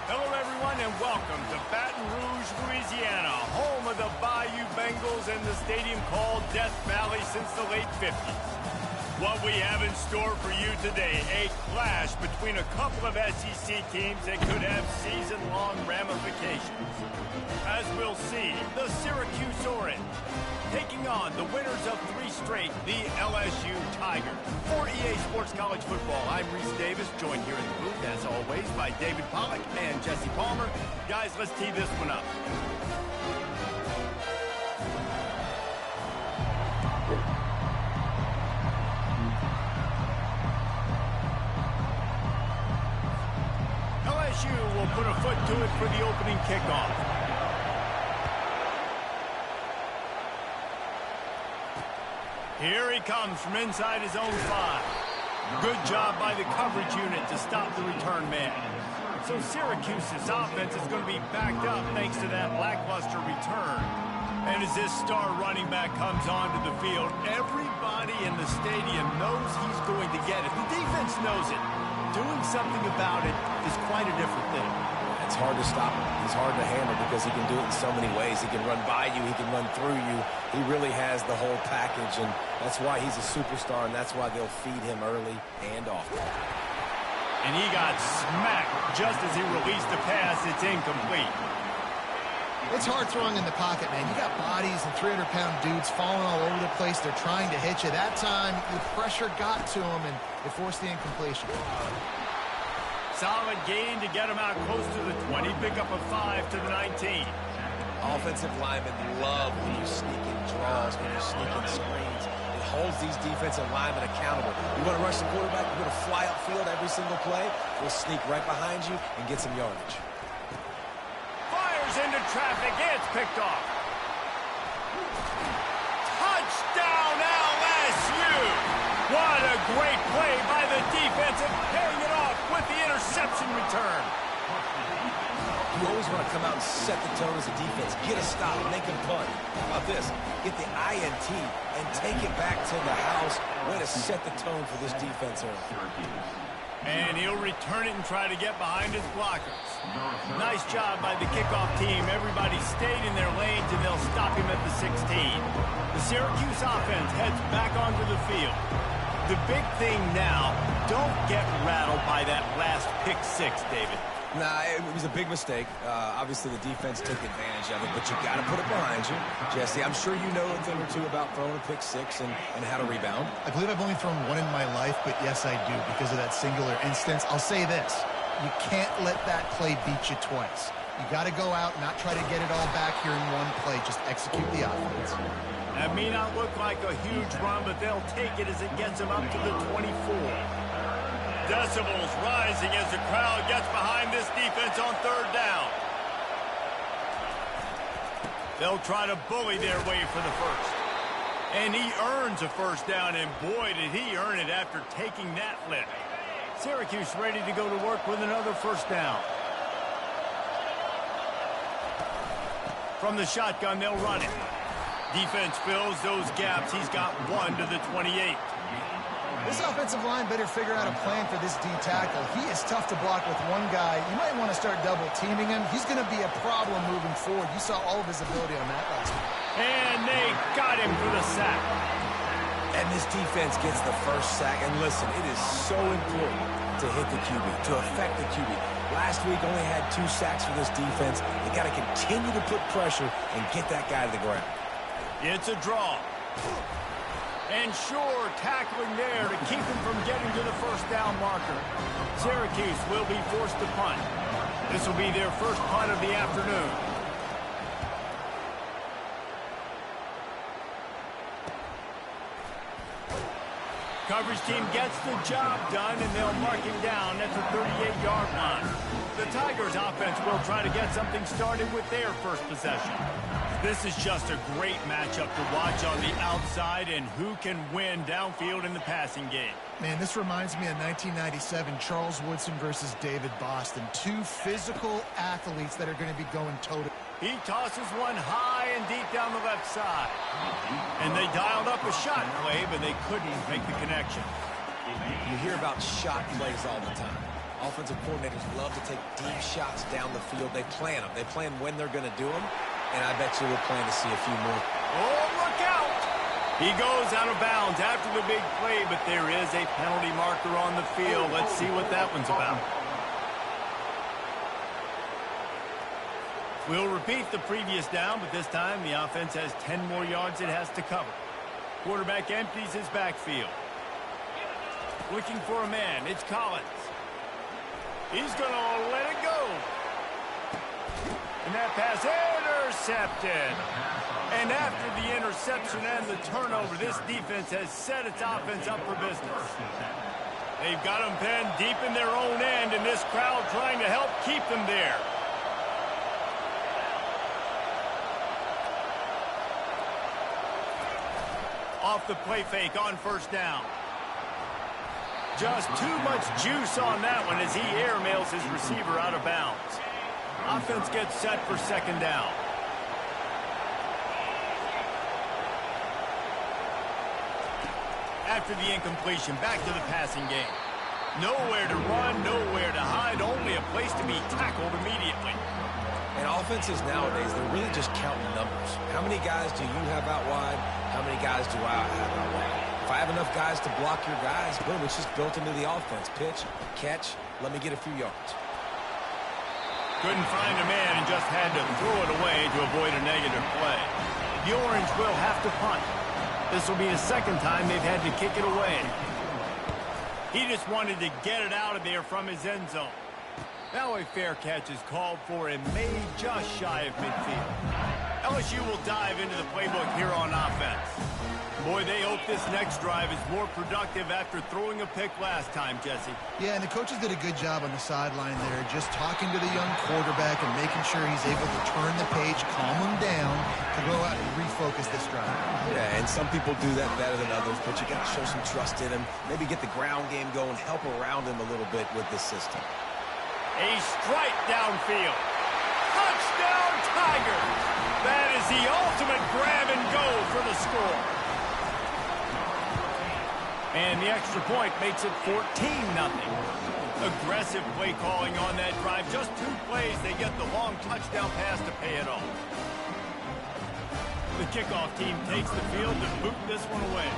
Hello, everyone, and welcome to Baton Rouge, Louisiana, home of the Bayou Bengals and the stadium called Death Valley since the late 50s. What we have in store for you today, a clash between a couple of SEC teams that could have season-long ramifications. As we'll see, the Syracuse Orange taking on the winners of 3 straight, the LSU Tigers. For EA Sports College Football, I'm Reese Davis, joined here in the booth, as always, by David Pollack and Jesse Palmer. Guys, let's tee this one up. LSU will put a foot to it for the opening kickoff. Here he comes from inside his own 5. Good job by the coverage unit to stop the return man. So Syracuse's offense is going to be backed up thanks to that lackluster return. And as this star running back comes onto the field, everybody in the stadium knows he's going to get it. The defense knows it. Doing something about it is quite a different thing. It's hard to stop him. He's hard to handle because he can do it in so many ways. He can run by you. He can run through you. He really has the whole package, and that's why he's a superstar, and that's why they'll feed him early and often. And he got smacked just as he released the pass. It's incomplete. It's hard throwing in the pocket, man. You got bodies and 300-pound dudes falling all over the place. They're trying to hit you. That time, the pressure got to him, and it forced the incompletion. Solid gain to get him out close to the 20. Pick up a 5 to the 19. Offensive linemen love when you sneak in draws, when you sneak in screens. It holds these defensive linemen accountable. You want to rush the quarterback, you want to fly upfield every single play, we'll sneak right behind you and get some yardage. Fires into traffic. It's picked off. Touchdown, LSU! What a great play by the defense and paying it off with the interception return. You always want to come out and set the tone as a defense. Get a stop, make him punt. How about this? Get the INT and take it back to the house. Way to set the tone for this defense early. And he'll return it and try to get behind his blockers. Nice job by the kickoff team. Everybody stayed in their lanes, and they'll stop him at the 16. The Syracuse offense heads back onto the field. The big thing now, don't get rattled by that last pick 6, David. Nah, it was a big mistake. Obviously, the defense took advantage of it, but you got to put it behind you. Jesse, I'm sure you know a thing or two about throwing a pick 6 and how to rebound. I believe I've only thrown one in my life, but yes, I do, because of that singular instance. I'll say this. You can't let that play beat you twice. You got to go out, not try to get it all back here in one play. Just execute the offense. That may not look like a huge run, but they'll take it as it gets them up to the 24. Decibels rising as the crowd gets behind this defense on 3rd down. They'll try to bully their way for the first. And he earns a 1st down, and boy, did he earn it after taking that lift. Syracuse ready to go to work with another 1st down. From the shotgun, they'll run it. Defense fills those gaps. He's got 1 to the 28. This offensive line better figure out a plan for this D tackle. He is tough to block with one guy. You might want to start double teaming him. He's going to be a problem moving forward. You saw all of his ability on that last week. And they got him for the sack. And this defense gets the 1st sack. And listen, it is so important to hit the QB, to affect the QB. Last week only had 2 sacks for this defense. They got to continue to put pressure and get that guy to the ground. It's a draw. And Shore tackling there to keep him from getting to the 1st down marker. Syracuse will be forced to punt. This will be their first punt of the afternoon. Coverage team gets the job done, and they'll mark him down at the 38-yard line. The Tigers offense will try to get something started with their first possession. This is just a great matchup to watch on the outside, and who can win downfield in the passing game. Man, this reminds me of 1997, Charles Woodson versus David Boston. 2 physical athletes that are going to be going toe-to-toe. He tosses one high and deep down the left side. And they dialed up a shot play, but they couldn't make the connection. You hear about shot plays all the time. Offensive coordinators love to take deep shots down the field. They plan them. They plan when they're going to do them, and I bet you we'll plan to see a few more. Oh, look out! He goes out of bounds after the big play, but there is a penalty marker on the field. Let's see what that one's about. We'll repeat the previous down, but this time the offense has 10 more yards it has to cover. Quarterback empties his backfield. Looking for a man. It's Collins. He's going to let it go. And that pass intercepted. And after the interception and the turnover, this defense has set its offense up for business. They've got them pinned deep in their own end, and this crowd trying to help keep them there. Off the play fake on first down. Just too much juice on that one as he airmails his receiver out of bounds. Offense gets set for second down. After the incompletion, back to the passing game. Nowhere to run, nowhere to hide, only a place to be tackled immediately. And offenses nowadays, they're really just counting numbers. How many guys do you have out wide? How many guys do I have out wide? If I have enough guys to block your guys, boom, it's just built into the offense. Pitch, catch, let me get a few yards. Couldn't find a man and just had to throw it away to avoid a negative play. The Orange will have to punt. This will be the second time they've had to kick it away. He just wanted to get it out of there from his end zone. Now a fair catch is called for and made just shy of midfield. LSU will dive into the playbook here on offense. Boy, they hope this next drive is more productive after throwing a pick last time, Jesse. Yeah, and the coaches did a good job on the sideline there, just talking to the young quarterback and making sure he's able to turn the page, calm him down, to go out and refocus this drive. Yeah, and some people do that better than others, but you got to show some trust in him, maybe get the ground game going, help around him a little bit with this system. A strike downfield. Touchdown, Tigers! That is the ultimate grab and go for the score. And the extra point makes it 14-0. Aggressive play calling on that drive. Just 2 plays, they get the long touchdown pass to pay it off. The kickoff team takes the field to boot this one away.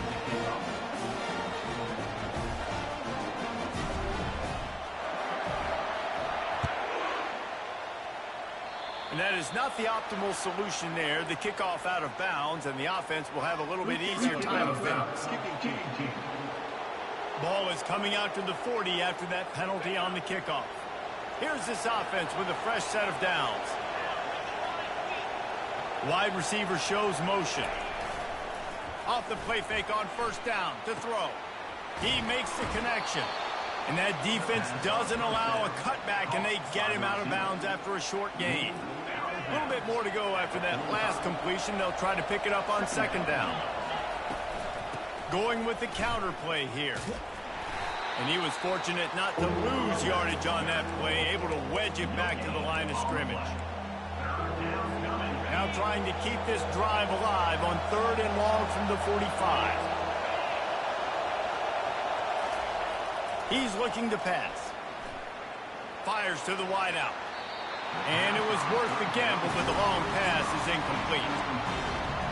And that is not the optimal solution there. The kickoff out of bounds, and the offense will have a little bit easier time of it. Ball is coming out to the 40 after that penalty on the kickoff. Here's this offense with a fresh set of downs. Wide receiver shows motion. Off the play fake on first down to throw. He makes the connection. And that defense doesn't allow a cutback, and they get him out of bounds after a short gain. A little bit more to go after that last completion. They'll try to pick it up on second down. Going with the counter play here. And he was fortunate not to lose yardage on that play, able to wedge it back to the line of scrimmage. Now trying to keep this drive alive on 3rd and long from the 45. He's looking to pass. Fires to the wideout. And it was worth the gamble, but the long pass is incomplete.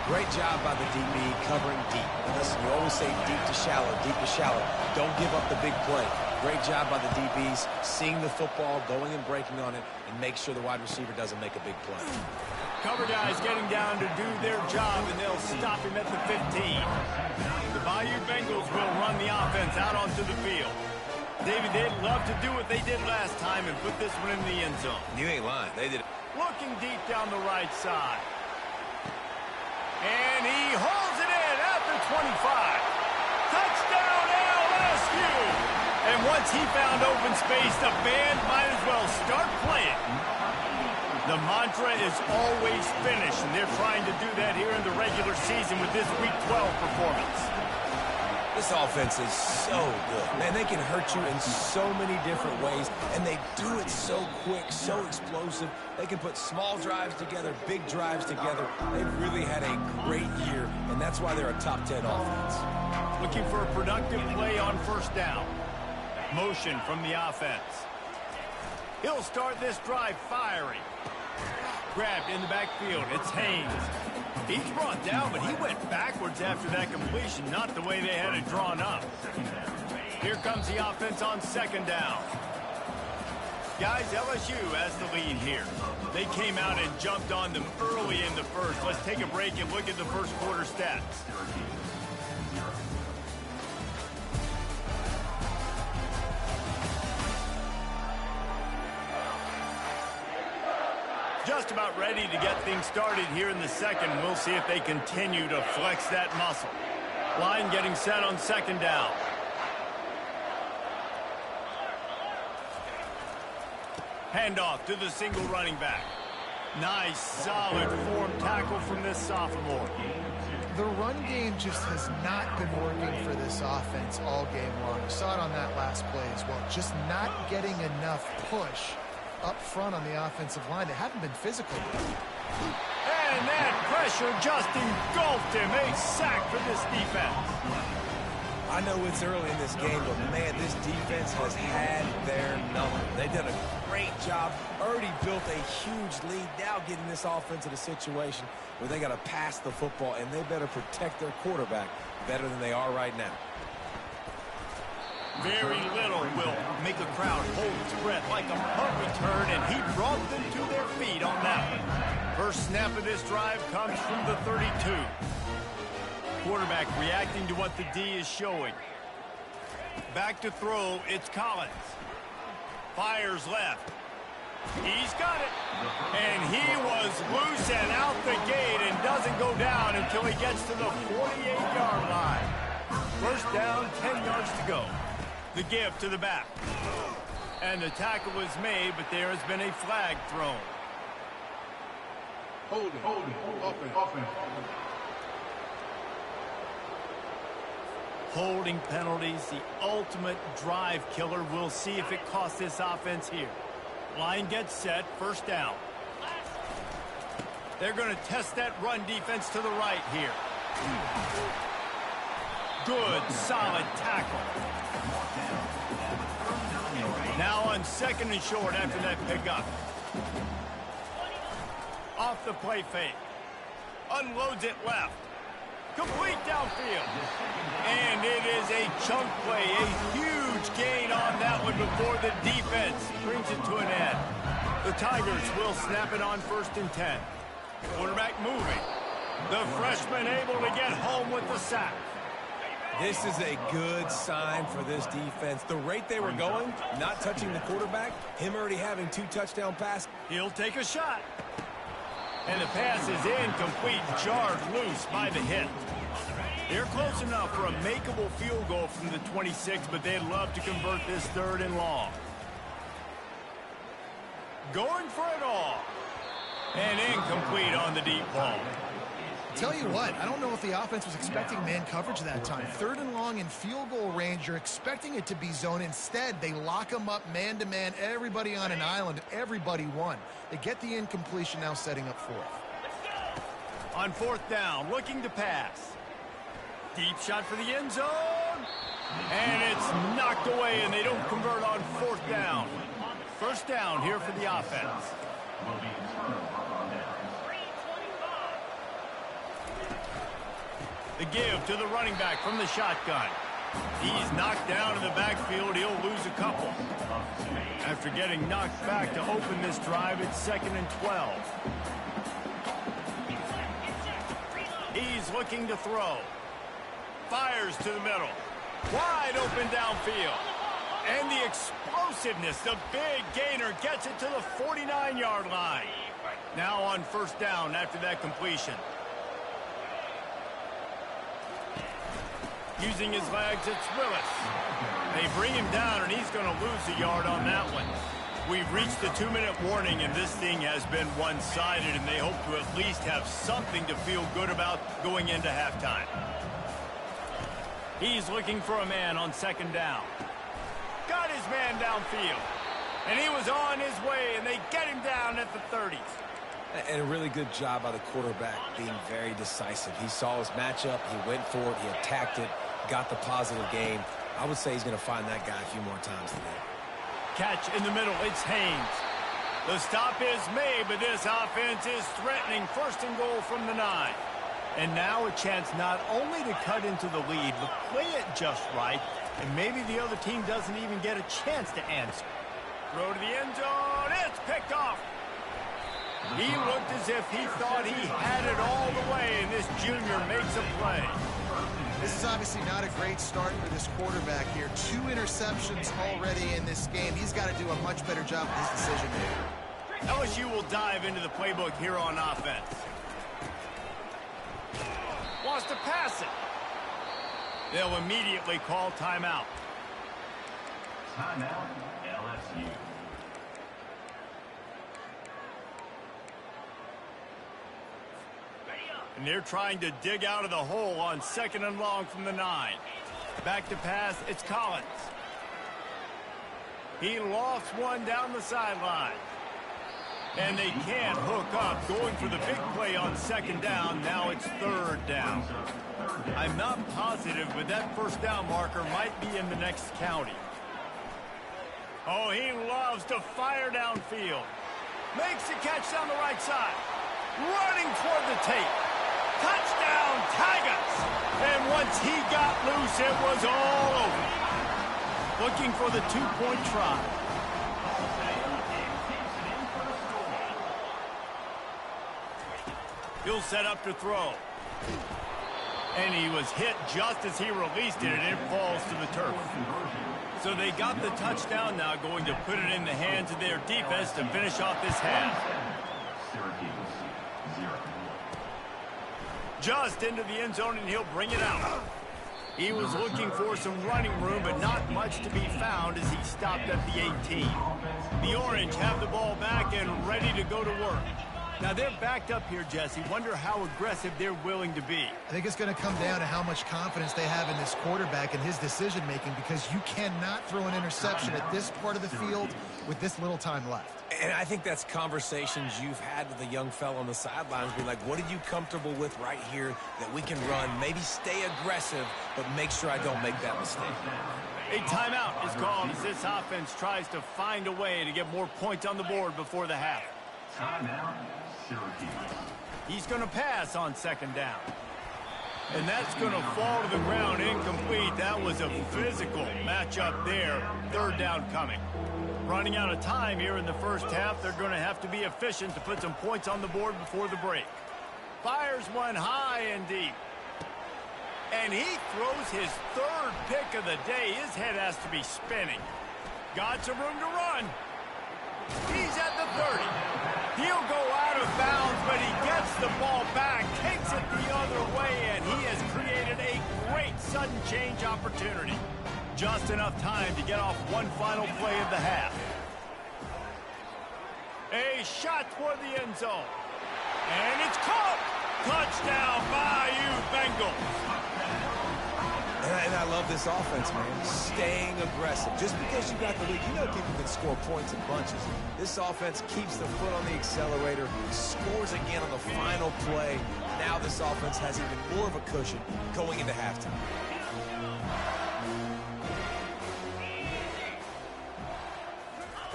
Great job by the DB covering deep. Listen, you always say deep to shallow, deep to shallow. Don't give up the big play. Great job by the DBs, seeing the football, going and breaking on it, and make sure the wide receiver doesn't make a big play. Cover guys getting down to do their job, and they'll stop him at the 15. The Bayou Bengals will run the offense out onto the field. David, they'd love to do what they did last time and put this one in the end zone. You ain't lying. They did it. Looking deep down the right side. And he holds it in at the 25. Touchdown, LSU! And once he found open space, the band might as well start playing. The mantra is always finish, and they're trying to do that here in the regular season with this Week 12 performance. This offense is so good. Man, they can hurt you in so many different ways, and they do it so quick, so explosive. They can put small drives together, big drives together. They've really had a great year, and that's why they're a top 10 offense. Looking for a productive play on first down. Motion from the offense. He'll start this drive firing. Grabbed in the backfield. It's Haynes. He's brought down, but he went backwards after that completion, not the way they had it drawn up. Here comes the offense on second down. Guys, LSU has the lead here. They came out and jumped on them early in the first. Let's take a break and look at the first quarter stats. Just about ready to get things started here in the second. We'll see if they continue to flex that muscle. Line getting set on second down. Handoff to the single running back. Nice, solid form tackle from this sophomore. The run game just has not been working for this offense all game long. You saw it on that last play as well. Just not getting enough push up front on the offensive line. They haven't been physical. And that pressure just engulfed him. A sack for this defense. I know it's early in this game, but man, this defense has had their number. They've done a great job, already built a huge lead, now getting this offense in a situation where they got to pass the football, and they better protect their quarterback better than they are right now. Very little will make a crowd hold its breath like a punt return, and he brought them to their feet on that one. First snap of this drive comes from the 32. Quarterback reacting to what the D is showing. Back to throw, it's Collins. Fires left. He's got it. And he was loose and out the gate and doesn't go down until he gets to the 48-yard line. First down, 10 yards to go. The give to the back. And the tackle was made, but there has been a flag thrown. Holding, offense. Holding penalties, the ultimate drive killer. We'll see if it costs this offense here. Line gets set, first down. They're going to test that run defense to the right here. Good, solid tackle. Now on second and short after that pickup. Off the play fake. Unloads it left. Complete downfield. And it is a chunk play, a huge gain on that one before the defense brings it to an end. The Tigers will snap it on first and 10. Quarterback moving. The freshman able to get home with the sack. This is a good sign for this defense. The rate they were going, not touching the quarterback, him already having 2 touchdown passes. He'll take a shot. And the pass is incomplete, jarred loose by the hit. They're close enough for a makeable field goal from the 26, but they'd love to convert this third and long. Going for it all. And incomplete on the deep ball. Tell you what, I don't know if the offense was expecting man coverage that time. Third and long in field goal range, you're expecting it to be zone. Instead, they lock them up man-to-man, everybody on an island, everybody won. They get the incompletion, now setting up fourth. On fourth down, looking to pass. Deep shot for the end zone. And it's knocked away, and they don't convert on fourth down. First down here for the offense. The give to the running back from the shotgun. He's knocked down in the backfield. He'll lose a couple. After getting knocked back to open this drive, it's second and 12. He's looking to throw. Fires to the middle. Wide open downfield. And the explosiveness, the big gainer gets it to the 49-yard line. Now on first down after that completion. Using his legs, it's Willis. They bring him down, and he's going to lose a yard on that one. We've reached the 2-minute warning, and this thing has been one-sided, and they hope to at least have something to feel good about going into halftime. He's looking for a man on second down. Got his man downfield. And he was on his way, and they get him down at the 30s. And a really good job by the quarterback being very decisive. He saw his matchup, he went for it, he attacked it, got the positive gain. I would say he's going to find that guy a few more times today. Catch in the middle. It's Haynes. The stop is made, but this offense is threatening. First and goal from the 9. And now a chance not only to cut into the lead, but play it just right, and maybe the other team doesn't even get a chance to answer. Throw to the end zone. It's picked off. He looked as if he thought he had it all the way, and this junior makes a play. This is obviously not a great start for this quarterback here. 2 interceptions already in this game. He's got to do a much better job with his decision making. LSU will dive into the playbook here on offense. Wants to pass it. They'll immediately call timeout. Timeout, LSU. And they're trying to dig out of the hole on 2nd and long from the 9. Back to pass, it's Collins. He lofts one down the sideline. And they can't hook up. Going for the big play on 2nd down. Now it's 3rd down. I'm not positive, but that 1st down marker might be in the next county. Oh, he loves to fire downfield. Makes the catch down the right side. Running toward the tape. Touchdown, Tigers! And once he got loose, it was all over. Looking for the 2-point try. He'll set up to throw. And he was hit just as he released it, and it falls to the turf. So they got the touchdown now, going to put it in the hands of their defense to finish off this half. Just into the end zone, and he'll bring it out. He was looking for some running room, but not much to be found as he stopped at the 18. The Orange have the ball back and ready to go to work. Now they're backed up here, Jesse. Wonder how aggressive they're willing to be. I think it's going to come down to how much confidence they have in this quarterback and his decision-making, because you cannot throw an interception at this part of the field with this little time left. And I think that's conversations you've had with a young fella on the sidelines. Be like, what are you comfortable with right here that we can run? Maybe stay aggressive, but make sure I don't make that mistake. A timeout is called as this offense tries to find a way to get more points on the board before the half. Timeout, Syracuse. He's going to pass on 2nd down. And that's going to fall to the ground incomplete. That was a physical matchup there. 3rd down coming. Running out of time here in the first half. They're going to have to be efficient to put some points on the board before the break. Fires one high and deep. And he throws his 3rd pick of the day. His head has to be spinning. Got some room to run. He's at the 30. He'll go out of bounds, but he gets the ball back, takes it the other way, and he has created a great sudden change opportunity. Just enough time to get off one final play of the half. A shot toward the end zone. And it's caught. Touchdown, Bayou Bengals. And I love this offense, man. Staying aggressive. Just because you got the lead, you know people can score points in bunches. This offense keeps the foot on the accelerator, scores again on the final play. Now this offense has even more of a cushion going into halftime.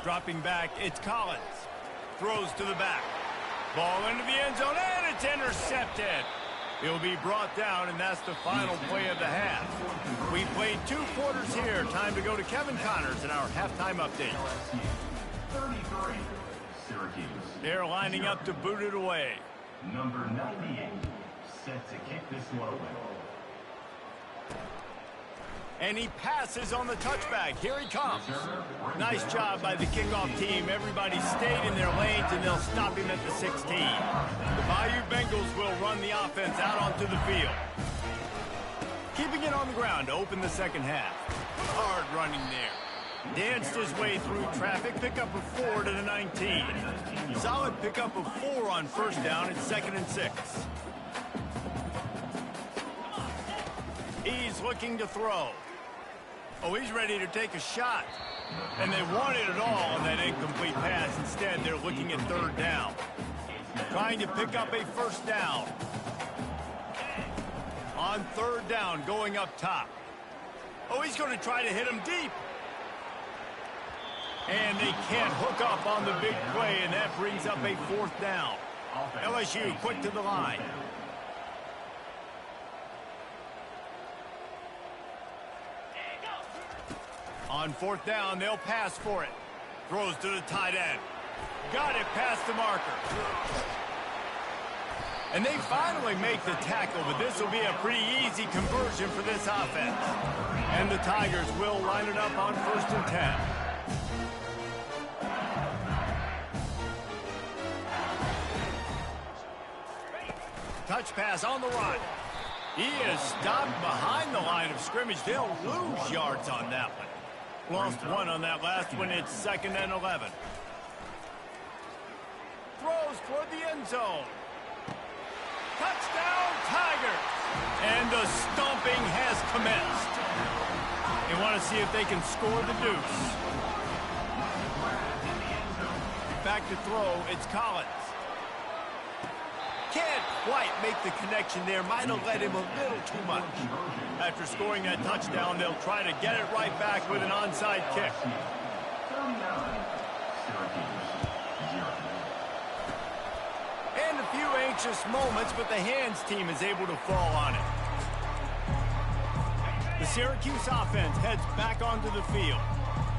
Dropping back, it's Collins. Throws to the back. Ball into the end zone, and it's intercepted. He'll be brought down, and that's the final play of the half. We played 2 quarters here. Time to go to Kevin Connors in our halftime update. 33, Syracuse. They're lining up to boot it away. Number 98, set to kick this one away. And he passes on the touchback. Here he comes. Nice job by the kickoff team. Everybody stayed in their lanes, and they'll stop him at the 16. The Bayou Bengals will run the offense out onto the field. Keeping it on the ground to open the second half. Hard running there. Danced his way through traffic. Pickup of 4 to the 19. Solid pickup of 4 on 1st down. It's 2nd and 6. He's looking to throw. Oh, he's ready to take a shot. And they wanted it all on that incomplete pass. Instead, they're looking at 3rd down. Trying to pick up a 1st down. On 3rd down, going up top. Oh, he's going to try to hit him deep. And they can't hook up on the big play, and that brings up a 4th down. LSU quick to the line. On 4th down, they'll pass for it. Throws to the tight end. Got it past the marker. And they finally make the tackle, but this will be a pretty easy conversion for this offense. And the Tigers will line it up on 1st and 10. Touch pass on the run. He is stopped behind the line of scrimmage. They'll lose yards on that one. Lost 1 on that last one. It's 2nd and 11. Throws toward the end zone. Touchdown, Tigers! And the stomping has commenced. They want to see if they can score the deuce. Back to throw, it's Collins. Can't quite make the connection there. Might have let him a little too much. After scoring that touchdown, they'll try to get it right back with an onside kick. And a few anxious moments, but the hands team is able to fall on it. The Syracuse offense heads back onto the field.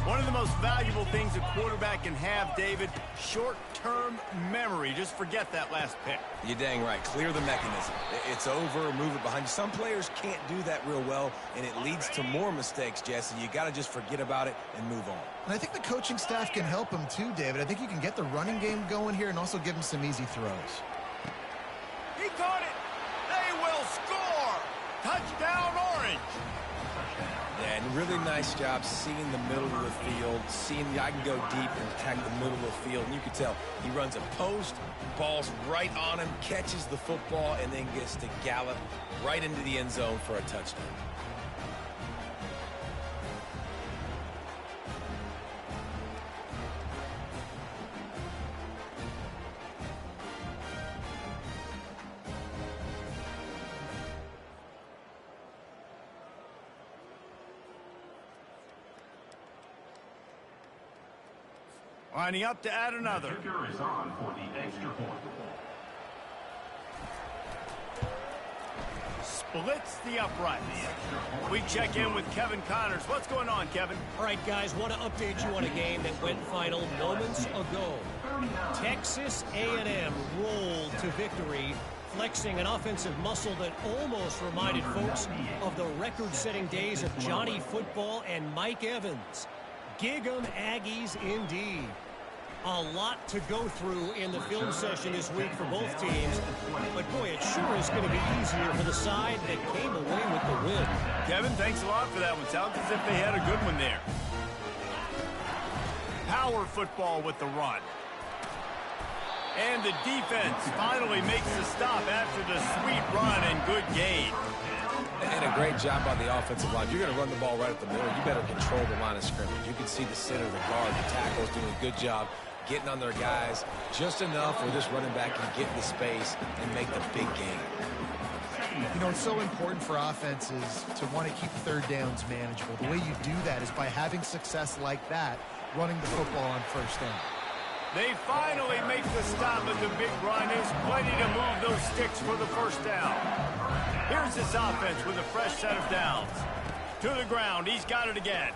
One of the most valuable things a quarterback can have, David, short-term memory. Just forget that last pick. You're dang right. Clear the mechanism. It's over, move it behind you. Some players can't do that real well, and it leads to more mistakes, Jesse. You got to just forget about it and move on. And I think the coaching staff can help him too, David. I think you can get the running game going here and also give him some easy throws. He caught it. They will score. Touchdown, Orange. Yeah, and really nice job seeing the middle of the field, seeing I can go deep and attack the middle of the field. And you can tell he runs a post, ball's right on him, catches the football, and then gets to gallop right into the end zone for a touchdown. Lining up to add another. The kicker is on for the extra point. Splits the uprights. We check in with Kevin Connors. What's going on, Kevin? All right, guys, want to update you on a game that went final moments ago. Texas A&M rolled to victory, flexing an offensive muscle that almost reminded folks of the record-setting days of Johnny Football and Mike Evans. Gig 'em Aggies indeed. A lot to go through in the film session this week for both teams. But, boy, it sure is going to be easier for the side that came away with the win. Kevin, thanks a lot for that one. Sounds as if they had a good one there. Power football with the run. And the defense finally makes the stop after the sweet run and good gain. And a great job by the offensive line. You're going to run the ball right at the middle. You better control the line of scrimmage. You can see the center, the guard, the tackles doing a good job getting on their guys just enough where this running back can get into space and make the big gain. You know, it's so important for offenses to want to keep third downs manageable. The way you do that is by having success like that, running the football on first down. They finally make the stop at the big run. Is plenty to move those sticks for the first down. Here's this offense with a fresh set of downs. To the ground. He's got it again.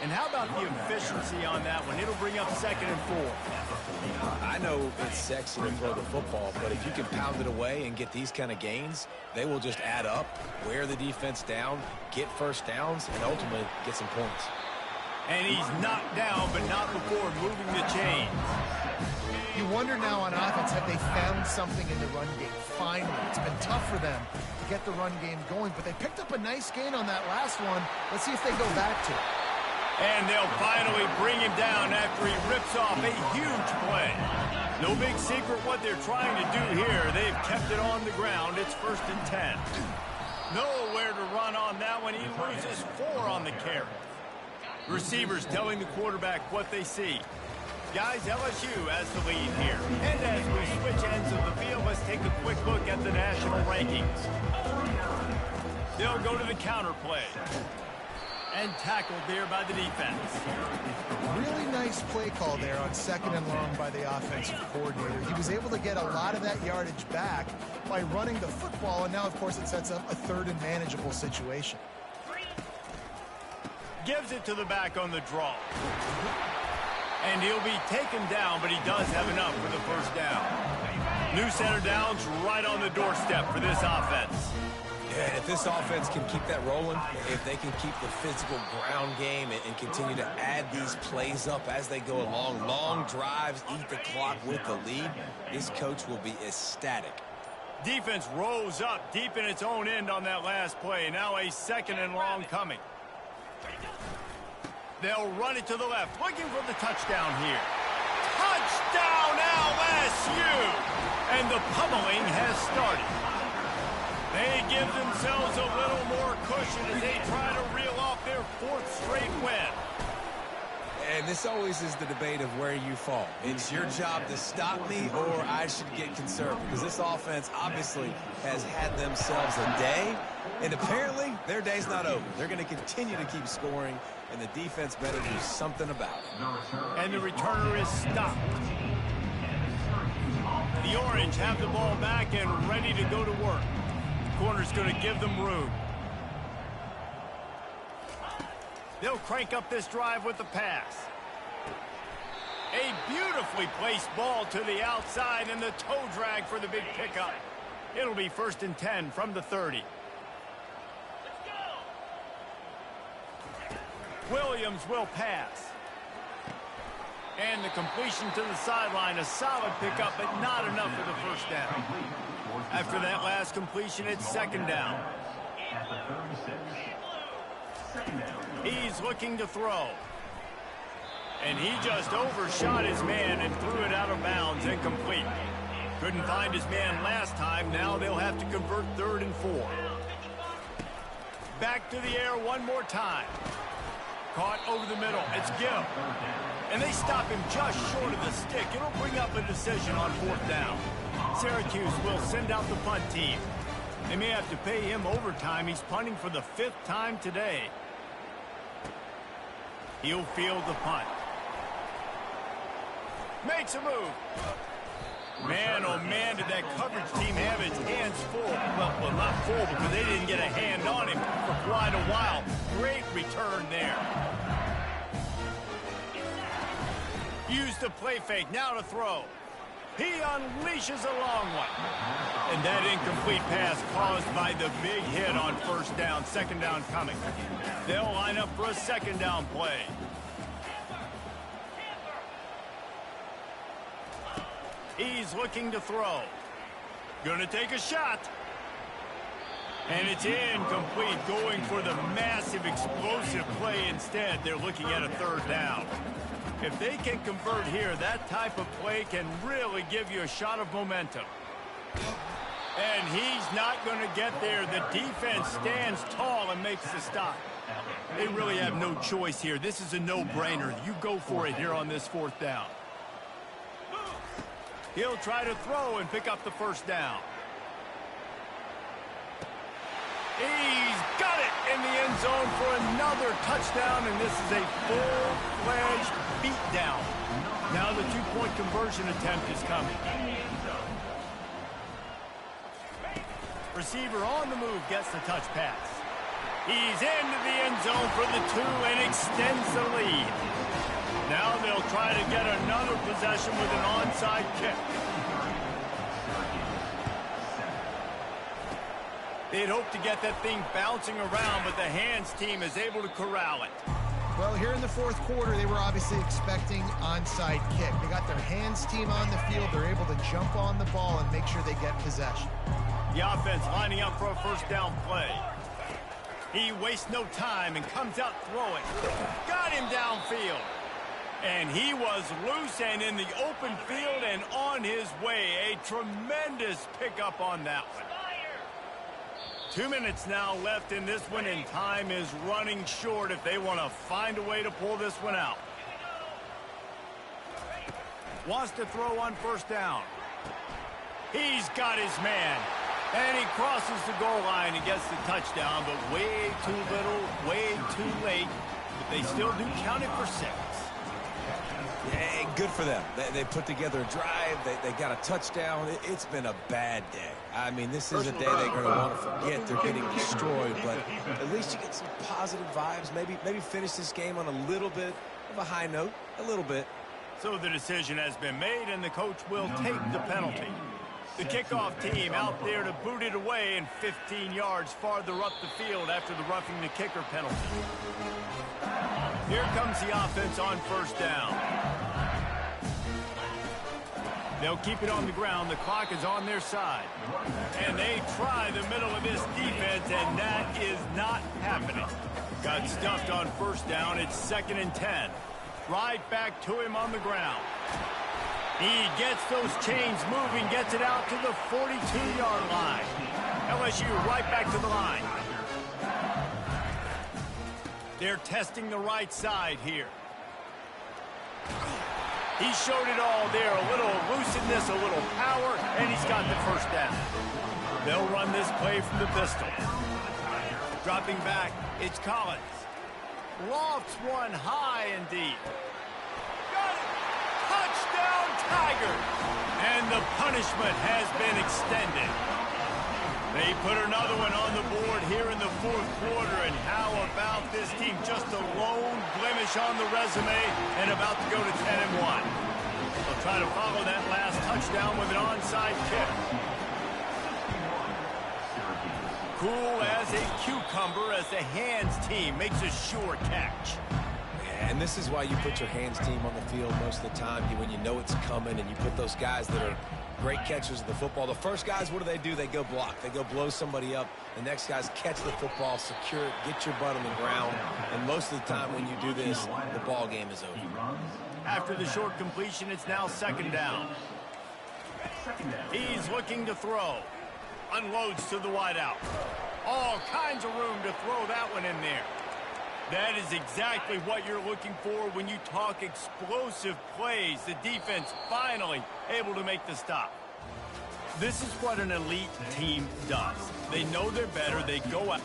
And how about the efficiency on that one? It'll bring up 2nd and 4. I know it's sexy to throw the football, but if you can pound it away and get these kind of gains, they will just add up, wear the defense down, get first downs, and ultimately get some points. And he's knocked down, but not before moving the chains. You wonder now on offense, have they found something in the run game? Finally, it's been tough for them to get the run game going, but they picked up a nice gain on that last one. Let's see if they go back to it. And they'll finally bring him down after he rips off a huge play. No big secret what they're trying to do here. They've kept it on the ground. It's 1st and 10. Nowhere to run on that one. He loses 4 on the carry. Receivers telling the quarterback what they see. Guys, LSU has the lead here. And as we switch ends of the field, let's take a quick look at the national rankings. They'll go to the counter play. And tackled there by the defense. Really nice play call there on 2nd and long by the offensive coordinator. He was able to get a lot of that yardage back by running the football, and now, of course, it sets up a 3rd and manageable situation. Gives it to the back on the draw. And he'll be taken down, but he does have enough for the first down. New center downs right on the doorstep for this offense. Yeah, if this offense can keep that rolling, if they can keep the physical ground game and continue to add these plays up as they go along, long drives, eat the clock with the lead, this coach will be ecstatic. Defense rose up deep in its own end on that last play. Now a 2nd and long coming. They'll run it to the left, looking for the touchdown here. Touchdown LSU! And the pummeling has started. They give themselves a little more cushion as they try to reel off their 4th straight win. And this always is the debate of where you fall. It's your job to stop me, or I should get conservative. Because this offense obviously has had themselves a day, and apparently their day's not over. They're going to continue to keep scoring, and the defense better do something about it. And the returner is stopped. The Orange have the ball back and ready to go to work. Corner's going to give them room. They'll crank up this drive with the pass. A beautifully placed ball to the outside and the toe drag for the big pickup. It'll be 1st and 10 from the 30. Williams will pass. And the completion to the sideline, a solid pickup, but not enough for the first down. After that last completion, it's 2nd down. He's looking to throw. And he just overshot his man and threw it out of bounds, incomplete. Couldn't find his man last time. Now they'll have to convert 3rd and 4. Back to the air one more time. Caught over the middle. It's Gill. And they stop him just short of the stick. It'll bring up a decision on 4th down. Syracuse will send out the punt team. They may have to pay him overtime. He's punting for the 5th time today. He'll field the punt. Makes a move. Man, oh man, did that coverage team have its hands full. Well, not full because they didn't get a hand on him for quite a while. Great return there. Used the play fake, now to throw. He unleashes a long one. And that incomplete pass caused by the big hit on 1st down, 2nd down coming. They'll line up for a 2nd down play. He's looking to throw. Gonna take a shot. And it's incomplete, going for the massive explosive play instead. They're looking at a 3rd down. If they can convert here, that type of play can really give you a shot of momentum. And he's not going to get there. The defense stands tall and makes the stop. They really have no choice here. This is a no-brainer. You go for it here on this 4th down. He'll try to throw and pick up the 1st down. He's got it in the end zone for another touchdown, and this is a full-fledged beatdown. Now the 2-point conversion attempt is coming. Receiver on the move gets the touch pass. He's into the end zone for the 2 and extends the lead. Now they'll try to get another possession with an onside kick. They'd hope to get that thing bouncing around, but the hands team is able to corral it. Well, here in the 4th quarter, they were obviously expecting onside kick. They got their hands team on the field. They're able to jump on the ball and make sure they get possession. The offense lining up for a 1st down play. He wastes no time and comes out throwing. Got him downfield. And he was loose and in the open field and on his way. A tremendous pickup on that one. 2 minutes now left in this one, and time is running short if they want to find a way to pull this one out. Wants to throw on 1st down. He's got his man. And he crosses the goal line and gets the touchdown, but way too little, way too late. But they still do count it for 6. Yeah, good for them. They put together a drive. They got a touchdown. It's been a bad day. I mean, this is a day they're going to want to forget. They're getting destroyed, but at least you get some positive vibes. Maybe finish this game on a little bit of a high note, a little bit. So the decision has been made, and the coach will take the penalty. The kickoff team out there to boot it away and 15 yards farther up the field after the roughing the kicker penalty. Here comes the offense on first down. They'll keep it on the ground. The clock is on their side. And they try the middle of this defense, and that is not happening. Got stuffed on first down. It's 2nd and 10. Right back to him on the ground. He gets those chains moving, gets it out to the 42-yard line. LSU right back to the line. They're testing the right side here. He showed it all there. A little looseness, a little power, and he's got the first down. They'll run this play from the pistol. Dropping back, it's Collins. Lofts one high and deep. Got it! Touchdown, Tigers! And the punishment has been extended. They put another one on the board here in the 4th quarter, and how about this team? Just a lone blemish on the resume and about to go to 10-1. They'll try to follow that last touchdown with an onside kick. Cool as a cucumber as the hands team makes a sure catch. And this is why you put your hands team on the field most of the time, when you know it's coming, and you put those guys that are great catchers of the football. The first guys, what do? They go block. They go blow somebody up. The next guys catch the football, secure it, get your butt on the ground. And most of the time when you do this, the ball game is over. After the short completion, it's now 2nd down. He's looking to throw. Unloads to the wideout. All kinds of room to throw that one in there. That is exactly what you're looking for when you talk explosive plays. The defense finally able to make the stop. This is what an elite team does. They know they're better. They go out.